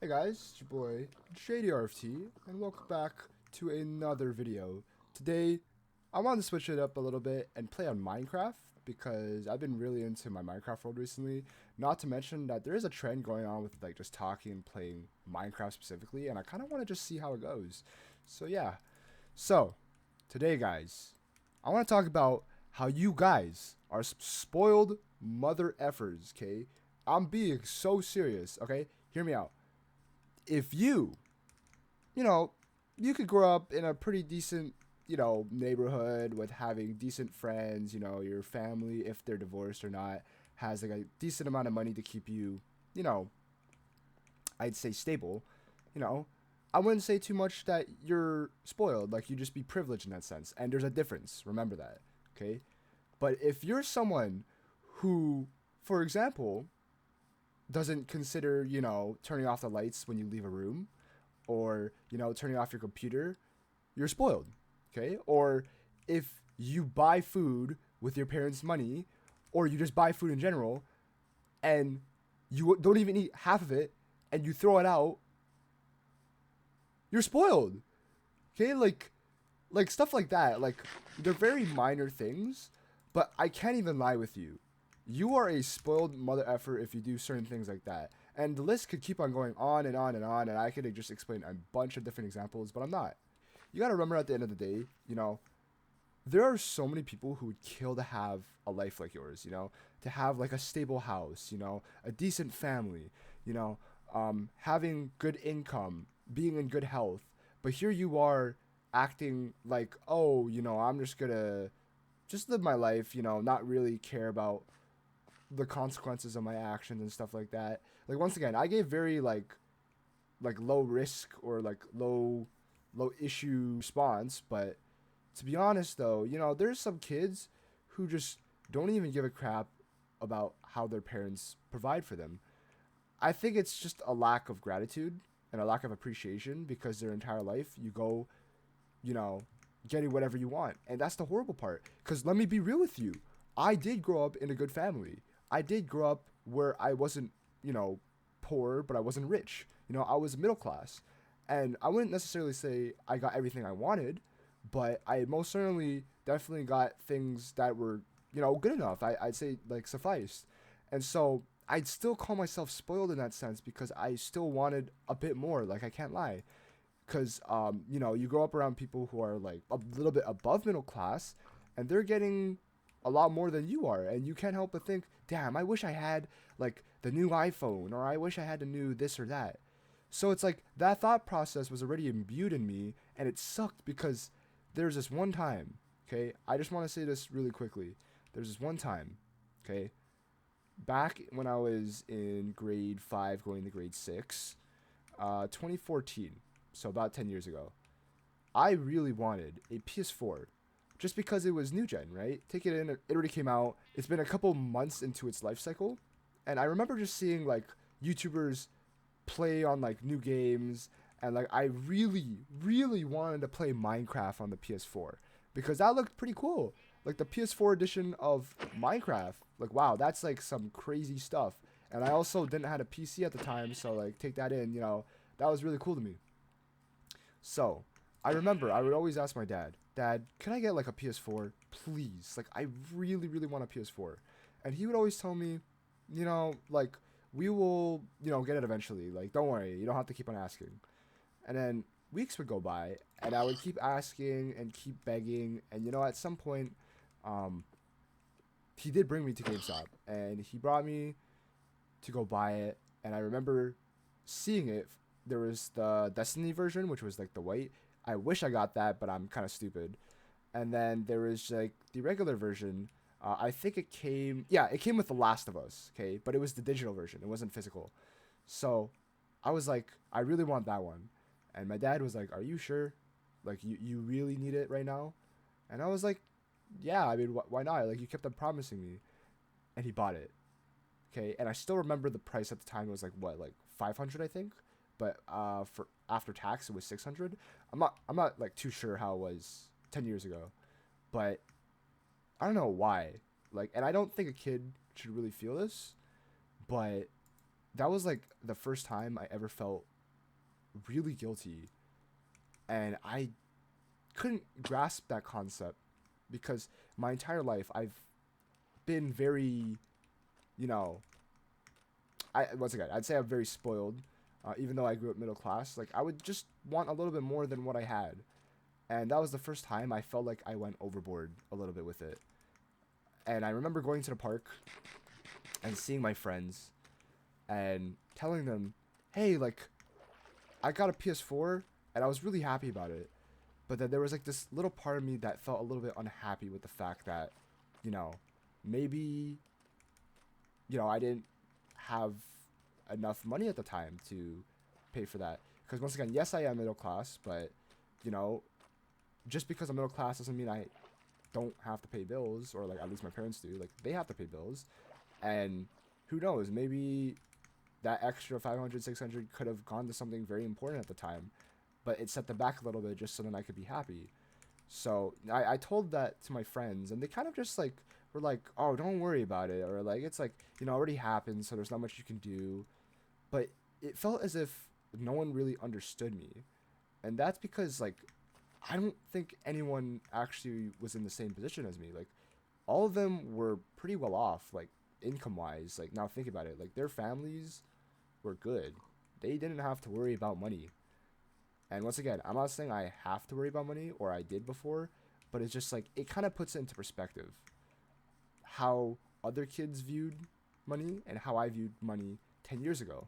Hey guys, it's your boy JDRFT, and welcome back to another video. Today, I wanted to switch it up a little bit and play on Minecraft because I've been really into my Minecraft world recently. Not to mention that there is a trend going on with like just talking and playing Minecraft specifically, and I kind of want to just see how it goes. So yeah, so today guys, I want to talk about how you guys are spoiled mother effers, okay? I'm being so serious, okay? Hear me out. If you know, you could grow up in a pretty decent, neighborhood with having decent friends, your family, if they're divorced or not, has like a decent amount of money to keep you, you know, I'd say stable, you know. I wouldn't say too much that you're spoiled, like you just be privileged in that sense. And there's a difference. Remember that, okay? But if you're someone who, for example, doesn't consider, turning off the lights when you leave a room, or turning off your computer, you're spoiled, okay? Or if you buy food with your parents' money, or you just buy food in general and you don't even eat half of it and you throw it out, you're spoiled, okay? Like stuff like that. Like, they're very minor things, but I can't even lie with you. You are a spoiled mother effer if you do certain things like that. And the list could keep on going on and on and on, and I could just explain a bunch of different examples, but I'm not. You gotta remember at the end of the day, there are so many people who would kill to have a life like yours, to have like a stable house, a decent family, having good income, being in good health. But here you are acting like, oh, I'm just gonna just live my life, not really care about the consequences of my actions and stuff like that. Like, once again, I gave very like low risk or like low issue response, but to be honest though, there's some kids who just don't even give a crap about how their parents provide for them. I think it's just a lack of gratitude and a lack of appreciation because their entire life you go, you know, getting whatever you want. And that's the horrible part. Because let me be real with you. I did grow up in a good family. I did grow up where I wasn't, poor, but I wasn't rich. I was middle class. And I wouldn't necessarily say I got everything I wanted, but I most certainly definitely got things that were, good enough. I'd say like sufficed. And so I'd still call myself spoiled in that sense because I still wanted a bit more. Like, I can't lie, because you grow up around people who are like a little bit above middle class, and they're getting a lot more than you are, and you can't help but think, damn, I wish I had like the new iPhone, or I wish I had the new this or that. So it's like that thought process was already imbued in me, and it sucked because there's this one time, okay? I just want to say this really quickly. There's this one time, okay? Back when I was in grade 5 going to grade 6, 2014, so about 10 years ago, I really wanted a PS4 just because it was new gen, right? Take it in, it already came out. It's been a couple months into its life cycle. And I remember just seeing like YouTubers play on like new games, and like I really wanted to play Minecraft on the PS4 because that looked pretty cool. Like the PS4 edition of Minecraft, like wow, that's like some crazy stuff. And I also didn't have a PC at the time, so like take that in, that was really cool to me. So, I remember I would always ask my dad, Dad, can I get like a PS4, please? Like, I really want a PS4. And he would always tell me, like, we will, get it eventually. Like, don't worry, you don't have to keep on asking. And then weeks would go by, and I would keep asking and keep begging. And, at some point, um, he did bring me to GameStop, and he brought me to go buy it. And I remember seeing it. There was the Destiny version, which was like the white. I wish I got that, but I'm kind of stupid. And then there was like the regular version. I think it came, yeah, it came with The Last of Us, okay, but it was the digital version. It wasn't physical. So I was like, I really want that one. And my dad was like, Are you sure? Like, you really need it right now? And I was like, Yeah, I mean, why not? Like, you kept on promising me. And he bought it, okay. And I still remember the price at the time. It was like, what, like 500, I think. But for after tax, it was 600. I'm not like too sure how it was 10 years ago, but I don't know why. Like, and I don't think a kid should really feel this, but that was like the first time I ever felt really guilty, and I couldn't grasp that concept because my entire life I've been very, you know, once again, I'd say I'm very spoiled. Even though I grew up middle class, like I would just want a little bit more than what I had, and that was the first time I felt like I went overboard a little bit with it. And I remember going to the park and seeing my friends and telling them, "Hey, like I got a PS4," and I was really happy about it. But then there was like this little part of me that felt a little bit unhappy with the fact that, you know, maybe, I didn't have enough money at the time to pay for that. Because once again, yes, I am middle class, but, you know, just because I'm middle class doesn't mean I don't have to pay bills, or like at least my parents do. Like they have to pay bills, and who knows, maybe that extra 500, 600 could have gone to something very important at the time, but it set them back a little bit just so then I could be happy. So I told that to my friends, and they kind of just like were like, "Oh, don't worry about it," or like, "It's like, already happened, so there's not much you can do." But it felt as if no one really understood me, and that's because like I don't think anyone actually was in the same position as me. Like all of them were pretty well off, like income wise. Like now think about it, like their families were good. They didn't have to worry about money. And once again, I'm not saying I have to worry about money or I did before, but it's just like it kind of puts it into perspective how other kids viewed money and how I viewed money 10 years ago.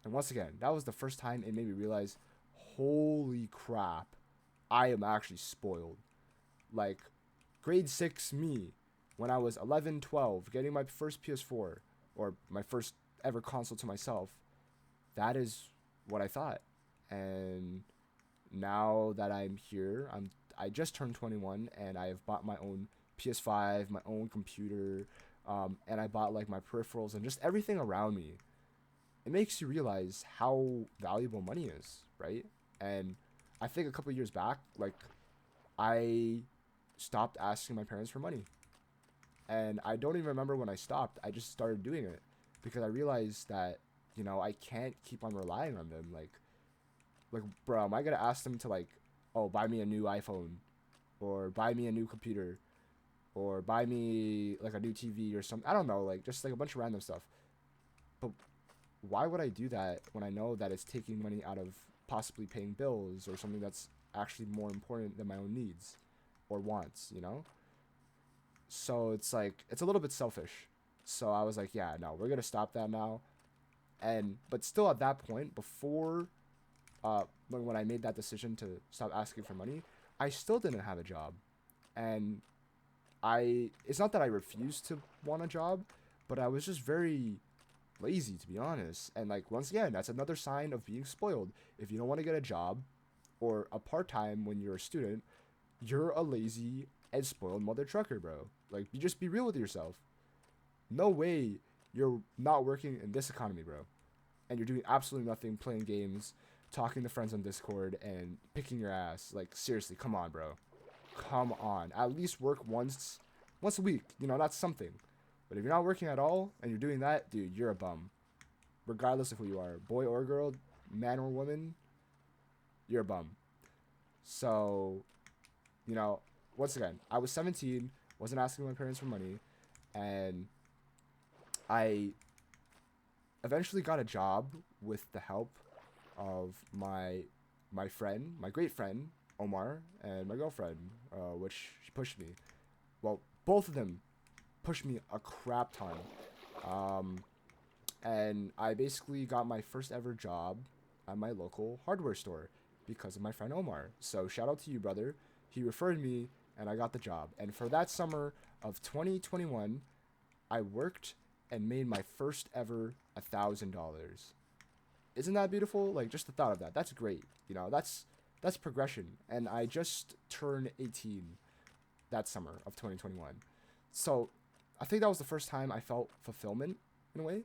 And once again, that was the first time it made me realize, holy crap, I am actually spoiled. Like grade 6 me, when I was 11, 12, getting my first PS4 or my first ever console to myself, that is what I thought. And now that I'm here, I just turned 21 and I have bought my own PS5, my own computer, and I bought like my peripherals and just everything around me. It makes you realize how valuable money is, right? And I think a couple of years back, like I stopped asking my parents for money. And I don't even remember when I stopped. I just started doing it because I realized that, I can't keep on relying on them. Like, bro, am I gonna ask them to like, oh, buy me a new iPhone, or buy me a new computer, or buy me like a new TV or something? I don't know, like just like a bunch of random stuff. But why would I do that when I know that it's taking money out of possibly paying bills or something that's actually more important than my own needs or wants, So it's like it's a little bit selfish. So I was like, yeah, no, we're gonna stop that now. But still at that point, before when I made that decision to stop asking for money, I still didn't have a job. And it's not that I refused to want a job, but I was just very lazy, to be honest. And like, once again, that's another sign of being spoiled. If you don't want to get a job or a part-time when you're a student, you're a lazy and spoiled mother trucker, bro. Like, you just be real with yourself. No way you're not working in this economy, bro. And you're doing absolutely nothing, playing games, talking to friends on Discord, and picking your ass. Like, seriously, come on, bro. Come on. At least work once a week. That's something. But if you're not working at all, and you're doing that, dude, you're a bum. Regardless of who you are. Boy or girl, man or woman, you're a bum. So, once again, I was 17, wasn't asking my parents for money, and I eventually got a job with the help of my friend, my great friend, Omar, and my girlfriend, which she pushed me. Well, both of them pushed me a crap ton. And I basically got my first ever job at my local hardware store because of my friend Omar. So shout out to you, brother. He referred me and I got the job. And for that summer of 2021, I worked and made my first ever $1,000. Isn't that beautiful? Like, just the thought of that. That's great. That's progression. And I just turned 18 that summer of 2021. So I think that was the first time I felt fulfillment in a way,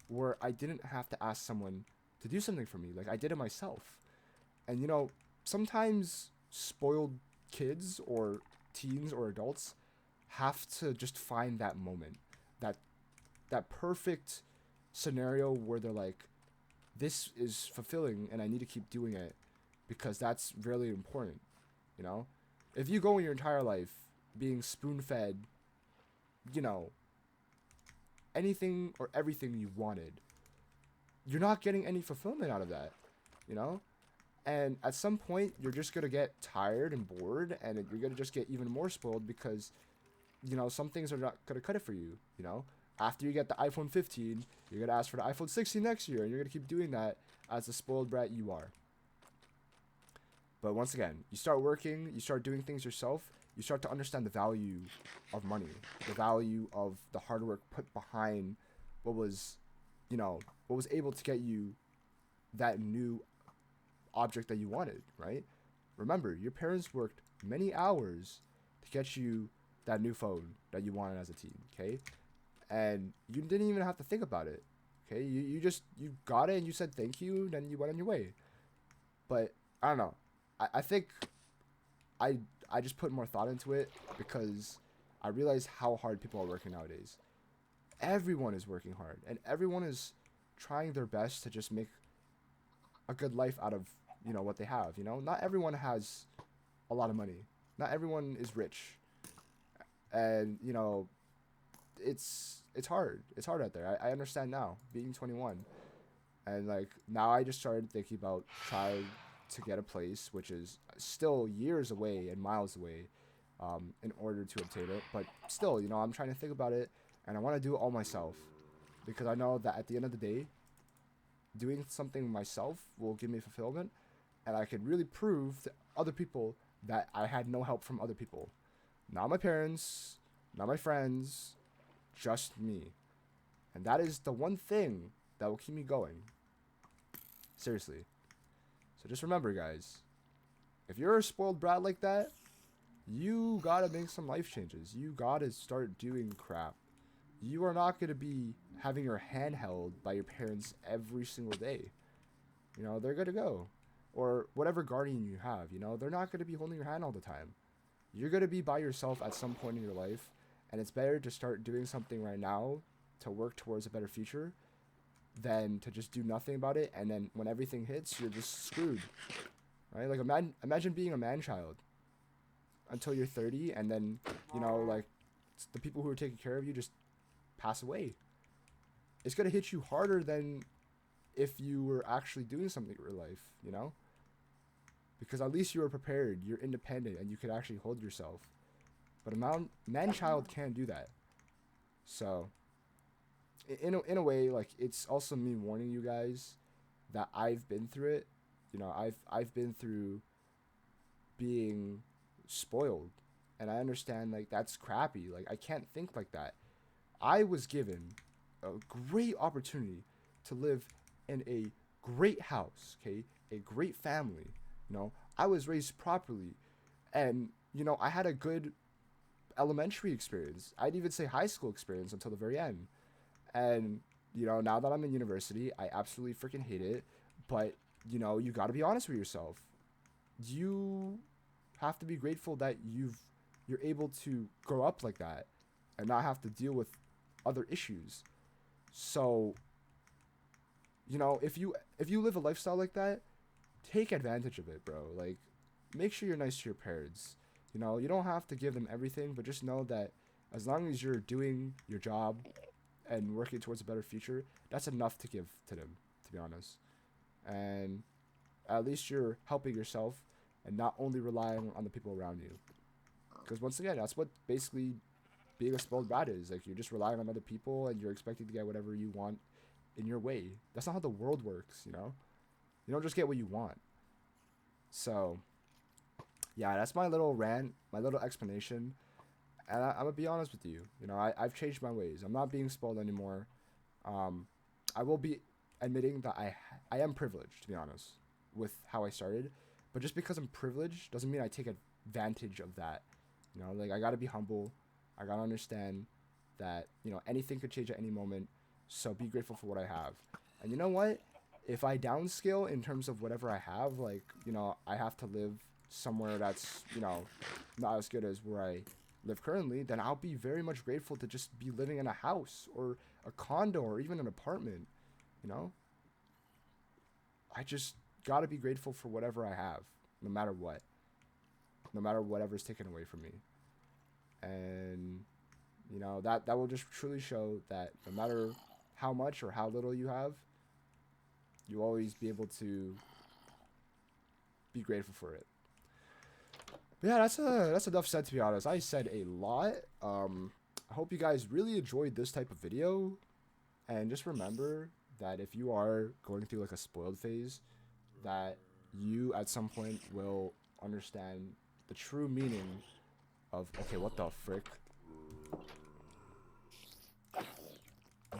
where I didn't have to ask someone to do something for me. Like, I did it myself. And, sometimes spoiled kids or teens or adults have to just find that moment, that perfect scenario where they're like, this is fulfilling and I need to keep doing it because that's really important, you know? If you go in your entire life being spoon-fed, you know, anything or everything you wanted, you're not getting any fulfillment out of that, you know? And at some point, you're just going to get tired and bored, and you're going to just get even more spoiled because, you know, some things are not going to cut it for you, you know? After you get the iPhone 15, you're going to ask for the iPhone 16 next year, and you're going to keep doing that as the spoiled brat you are. But once again, you start working, you start doing things yourself, you start to understand the value of money, the value of the hard work put behind what was, you know, what was able to get you that new object that you wanted, right? Remember, your parents worked many hours to get you that new phone that you wanted as a teen, okay? And you didn't even have to think about it, okay? You got it and you said thank you, then you went on your way. But I don't know. I think I just put more thought into it because I realize how hard people are working nowadays. Everyone is working hard, and everyone is trying their best to just make a good life out of, you know, what they have, you know? Not everyone has a lot of money. Not everyone is rich. And, you know, it's hard. It's hard out there. I understand now, being 21. And, like, now I just started thinking about trying to get a place, which is still years away and miles away, in order to obtain it. But still, you know, I'm trying to think about it, and I want to do it all myself. Because I know that at the end of the day, doing something myself will give me fulfillment, and I could really prove to other people that I had no help from other people. Not my parents, not my friends, just me. And that is the one thing that will keep me going. Seriously. So just remember, guys, if you're a spoiled brat like that, you gotta make some life changes. You gotta start doing crap. You are not gonna be having your hand held by your parents every single day. You know, they're gonna go. Or whatever guardian you have, you know, they're not gonna be holding your hand all the time. You're gonna be by yourself at some point in your life, and it's better to start doing something right now to work towards a better future than to just do nothing about it, and then when everything hits, you're just screwed, right? Like, imagine being a man-child until you're 30, and then, you know, like, the people who are taking care of you just pass away. It's gonna hit you harder than if you were actually doing something in your life, you know? Because at least you were prepared, you're independent, and you could actually hold yourself. But a man-child can't do that. So, in a way, like, it's also me warning you guys that I've been through it. You know, I've been through being spoiled, and I understand, like, that's crappy. Like, I can't think like that. I was given a great opportunity to live in a great house, okay? A great family, you know? I was raised properly, and, you know, I had a good elementary experience. I'd even say high school experience until the very end. And, you know, now that I'm in university, I absolutely freaking hate it. But, you know, you got to be honest with yourself. You have to be grateful that you're able to grow up like that and not have to deal with other issues. So, you know, if you live a lifestyle like that, take advantage of it, bro. Like, make sure you're nice to your parents. You know, you don't have to give them everything, but just know that as long as you're doing your job and working towards a better future, that's enough to give to them, to be honest. And at least you're helping yourself and not only relying on the people around you. Because once again, that's what basically being a spoiled brat is. Like, you're just relying on other people and you're expecting to get whatever you want in your way. That's not how the world works, you know? You don't just get what you want. So, yeah, that's my little rant, my little explanation. And I'm gonna be honest with you. You know, I've changed my ways. I'm not being spoiled anymore. I will be admitting that I am privileged, to be honest, with how I started. But just because I'm privileged doesn't mean I take advantage of that. You know, like, I gotta be humble. I gotta understand that, you know, anything could change at any moment. So be grateful for what I have. And you know what? If I downscale in terms of whatever I have, like, you know, I have to live somewhere that's, you know, not as good as where I live currently, then I'll be very much grateful to just be living in a house or a condo or even an apartment, you know? I just gotta be grateful for whatever I have, no matter what. No matter whatever's taken away from me. And, you know, that will just truly show that no matter how much or how little you have, you'll always be able to be grateful for it. But yeah, that's enough said, to be honest. I said a lot. I hope you guys really enjoyed this type of video. And just remember that if you are going through like a spoiled phase, that you at some point will understand the true meaning of, okay, what the frick?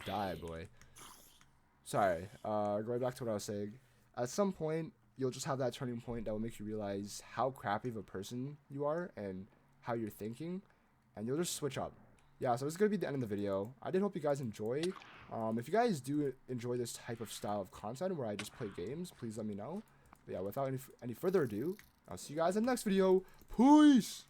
Die, boy. Sorry, going back to what I was saying. At some point, you'll just have that turning point that will make you realize how crappy of a person you are and how you're thinking, and you'll just switch up. Yeah, so this is going to be the end of the video. I did hope you guys enjoy. If you guys do enjoy this type of style of content where I just play games, please let me know. But yeah, without any further ado, I'll see you guys in the next video. Peace!